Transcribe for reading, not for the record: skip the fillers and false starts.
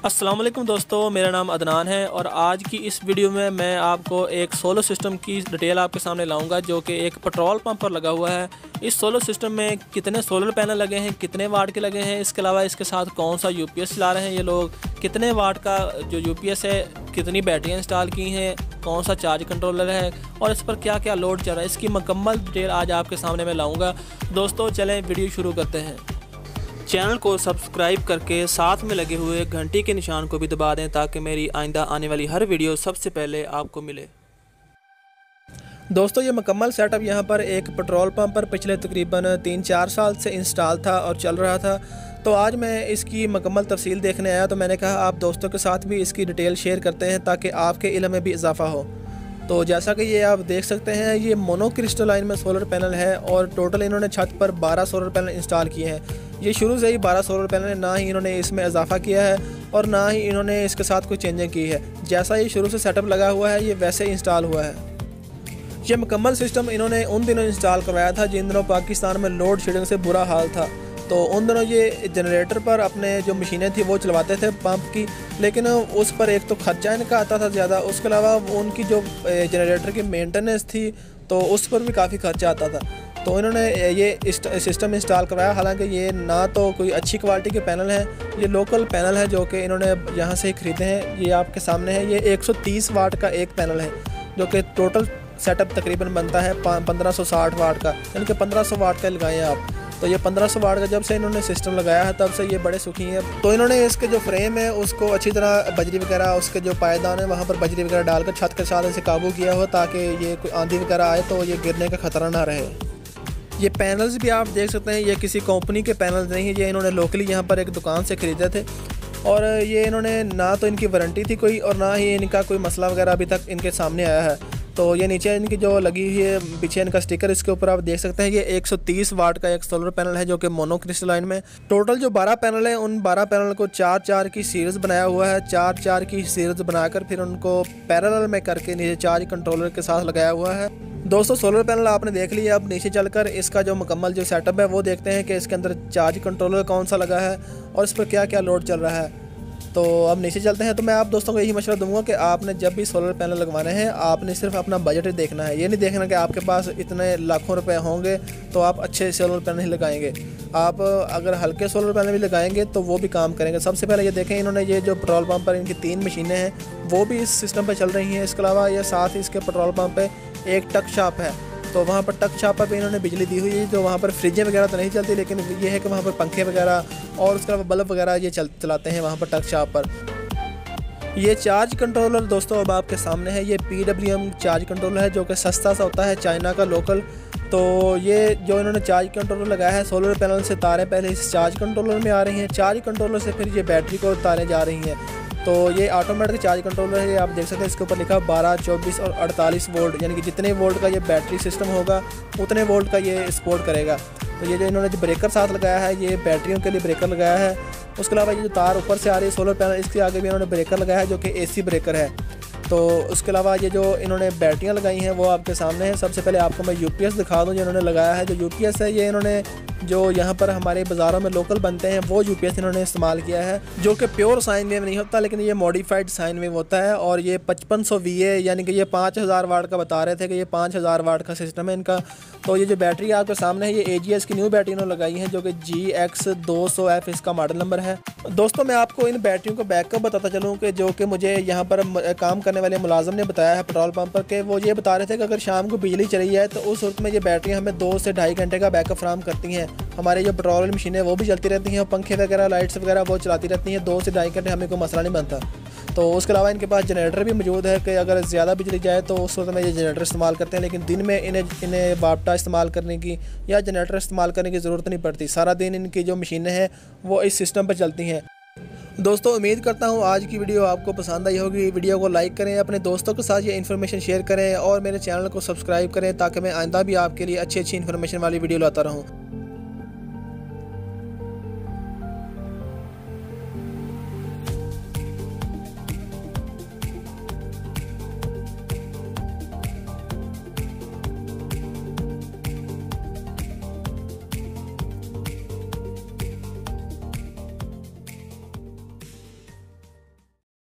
अस्सलाम वालेकुम दोस्तों, मेरा नाम अदनान है और आज की इस वीडियो में मैं आपको एक सोलर सिस्टम की डिटेल आपके सामने लाऊंगा जो कि एक पेट्रोल पंप पर लगा हुआ है। इस सोलर सिस्टम में कितने सोलर पैनल लगे हैं, कितने वाट के लगे हैं, इसके अलावा इसके साथ कौन सा यूपीएस चला रहे हैं ये लोग, कितने वाट का जो यूपीएस है, कितनी बैटरियाँ इंस्टॉल की हैं, कौन सा चार्ज कंट्रोलर है और इस पर क्या क्या लोड चल रहा है, इसकी मुकम्मल डिटेल आज आपके सामने मैं लाऊँगा। दोस्तों चलें वीडियो शुरू करते हैं। चैनल को सब्सक्राइब करके साथ में लगे हुए घंटी के निशान को भी दबा दें ताकि मेरी आइंदा आने वाली हर वीडियो सबसे पहले आपको मिले। दोस्तों ये मुकम्मल सेटअप यहाँ पर एक पेट्रोल पंप पर पिछले तकरीबन 3-4 साल से इंस्टॉल था और चल रहा था। तो आज मैं इसकी मुकम्मल तफसील देखने आया तो मैंने कहा आप दोस्तों के साथ भी इसकी डिटेल शेयर करते हैं ताकि आपके इल्म में भी इजाफा हो। तो जैसा कि ये आप देख सकते हैं ये मोनोक्रिस्टलाइन में सोलर पैनल है और टोटल इन्होंने छत पर 12 सोलर पैनल इंस्टॉल किए हैं। ये शुरू से ही 12 सोलर पैनल है, ना ही इन्होंने इसमें इजाफा किया है और ना ही इन्होंने इसके साथ कोई चेंजिंग की है। जैसा ये शुरू से सेटअप लगा हुआ है ये वैसे इंस्टॉल हुआ है। ये मुकम्मल सिस्टम इन्होंने उन दिनों इंस्टॉल करवाया था जिन दिनों पाकिस्तान में लोड शेडिंग से बुरा हाल था। तो उन दिनों ये जनरेटर पर अपने जो मशीनें थी वो चलवाते थे पंप की, लेकिन उस पर एक तो खर्चा इनका आता था ज़्यादा, उसके अलावा उनकी जो जनरेटर की मेंटेनेंस थी तो उस पर भी काफ़ी खर्चा आता था। तो इन्होंने ये सिस्टम इंस्टॉल करवाया। हालांकि ये ना तो कोई अच्छी क्वालिटी के पैनल हैं, ये लोकल पैनल है जो कि इन्होंने यहाँ से ही ख़रीदे हैं। ये आपके सामने है, ये 130 वाट का एक पैनल है जो कि टोटल सेटअप तकरीबन बनता है 1560 वाट का, यानी कि 1500 वाट का लगाएं आप। तो ये 1500 वाट का जब से इन्होंने सिस्टम लगाया है तब से ये बड़े सुखी हैं। तो इन्होंने इसके जो फ्रेम है उसको अच्छी तरह बजरी वगैरह, उसके जो पायदान है वहाँ पर बजरी वगैरह डालकर छत के साथ इसे काबू किया हो ताकि ये कोई आंधी वगैरह आए तो ये गिरने का ख़तरा ना रहे। ये पैनल्स भी आप देख सकते हैं, ये किसी कंपनी के पैनल नहीं है, ये इन्होंने लोकली यहाँ पर एक दुकान से ख़रीदे थे और ये इन्होंने ना तो इनकी वारंटी थी कोई और ना ही इनका कोई मसला वगैरह अभी तक इनके सामने आया है। तो ये नीचे इनकी जो लगी हुई है पीछे इनका स्टिकर, इसके ऊपर आप देख सकते हैं ये 130 वाट का एक सोलर पैनल है जो कि मोनोक्रिस्टलाइन में। टोटल जो 12 पैनल है उन 12 पैनल को 4-4 की सीरीज़ बनाया हुआ है। 4-4 की सीरीज़ बनाकर फिर उनको पैरेलल में करके नीचे चार्ज कंट्रोलर के साथ लगाया हुआ है। दोस्तों सोलर पैनल आपने देख लिया, अब नीचे चलकर इसका जो मुकम्मल जो सेटअप है वो देखते हैं कि इसके अंदर चार्ज कंट्रोलर कौन सा लगा है और इस पर क्या क्या लोड चल रहा है। तो अब नीचे चलते हैं। तो मैं आप दोस्तों को यही मशवरा दूंगा कि आपने जब भी सोलर पैनल लगवाने हैं आपने सिर्फ अपना बजट देखना है। ये नहीं देखना कि आपके पास इतने लाखों रुपए होंगे तो आप अच्छे सोलर पैनल ही लगाएंगे। आप अगर हल्के सोलर पैनल भी लगाएंगे तो वो भी काम करेंगे। सबसे पहले ये देखें, इन्होंने ये जो पेट्रोल पंप पर इनकी 3 मशीनें हैं वो भी इस सिस्टम पर चल रही हैं। इसके अलावा ये साथ ही इसके पेट्रोल पंप पर एक टक शॉप है, तो वहाँ पर टक शॉप पर भी इन्होंने बिजली दी हुई है। जो वहाँ पर फ्रिजें वगैरह तो नहीं चलती, लेकिन ये है कि वहाँ पर पंखे वगैरह और उसके अलावा बल्ब वगैरह ये चलाते हैं वहाँ पर टक शॉप पर। ये चार्ज कंट्रोलर दोस्तों अब आपके सामने है, ये PWM चार्ज कंट्रोलर है जो कि सस्ता सा होता है, चाइना का लोकल। तो ये जो इन्होंने चार्ज कंट्रोलर लगाया है, सोलर पैनल से तारें पहले इस चार्ज कंट्रोलर में आ रही हैं, चार्ज कंट्रोलर से फिर ये बैटरी को तारें जा रही हैं। तो ये ऑटोमेटिक चार्ज कंट्रोलर है, ये आप देख सकते हैं। इसके ऊपर लिखा 12, 24 और 48 वोल्ट, यानी कि जितने वोल्ट का ये बैटरी सिस्टम होगा उतने वोल्ट का ये सपोर्ट करेगा। तो ये जो इन्होंने जो ब्रेकर साथ लगाया है ये बैटरियों के लिए ब्रेकर लगाया है। उसके अलावा ये जो तार ऊपर से आ रही है सोलर पैनल, इसके आगे भी इन्होंने ब्रेकर लगाया है जो कि AC ब्रेकर है। तो उसके अलावा ये जो इन्होंने बैटरियाँ लगाई हैं वो आपके सामने है। सबसे पहले आपको मैं UPS दिखा दूँ जो इन्होंने लगाया है। जो UPS है ये इन्होंने जो यहाँ पर हमारे बाज़ारों में लोकल बनते हैं वो UPS इन्होंने इस्तेमाल किया है, जो कि प्योर साइन वेव नहीं होता लेकिन ये मॉडिफाइड साइन वेव होता है। और ये 5500 VA यानी कि ये 5000 वाट का बता रहे थे कि ये 5000 वाट का सिस्टम है इनका। तो ये जो बैटरी आपके सामने है ये AGS की न्यू बैटरी इन्होंने लगाई है जो कि GX200F इसका मॉडल नंबर है। दोस्तों मैं आपको इन बैटरियों का बैकअप बताता चलूँ कि जो कि मुझे यहाँ पर काम करने वाले मुलाजिम ने बताया है पेट्रोल पंप पर, के वो ये बता रहे थे कि अगर शाम को बिजली चली जाए तो उस वक्त में ये बैटरी हमें 2 से 2.5 घंटे का बैकअप फराहम करती हैं। हमारे जो पेट्रोल मशीनें वो भी चलती रहती हैं, पंखे वगैरह लाइट्स वगैरह वो चलाती रहती हैं, 2 से 2.5 घंटे हमें कोई मसला नहीं बनता। तो उसके अलावा इनके पास जनरेटर भी मौजूद है कि अगर ज़्यादा बिजली जाए तो उस वक्त में ये जनरेटर इस्तेमाल करते हैं, लेकिन दिन में इन्हें बाप्टा इस्तेमाल करने की या जनरेटर इस्तेमाल करने की ज़रूरत नहीं पड़ती। सारा दिन इनकी जो मशीनें हैं वो इस सिस्टम पर चलती हैं। दोस्तों उम्मीद करता हूँ आज की वीडियो आपको पसंद आई होगी। वीडियो को लाइक करें, अपने दोस्तों के साथ ये इन्फॉर्मेशन शेयर करें और मेरे चैनल को सब्सक्राइब करें ताकि मैं आइंदा भी आपके लिए अच्छी इन्फॉर्मेशन वाली वीडियो लाता रहूँ।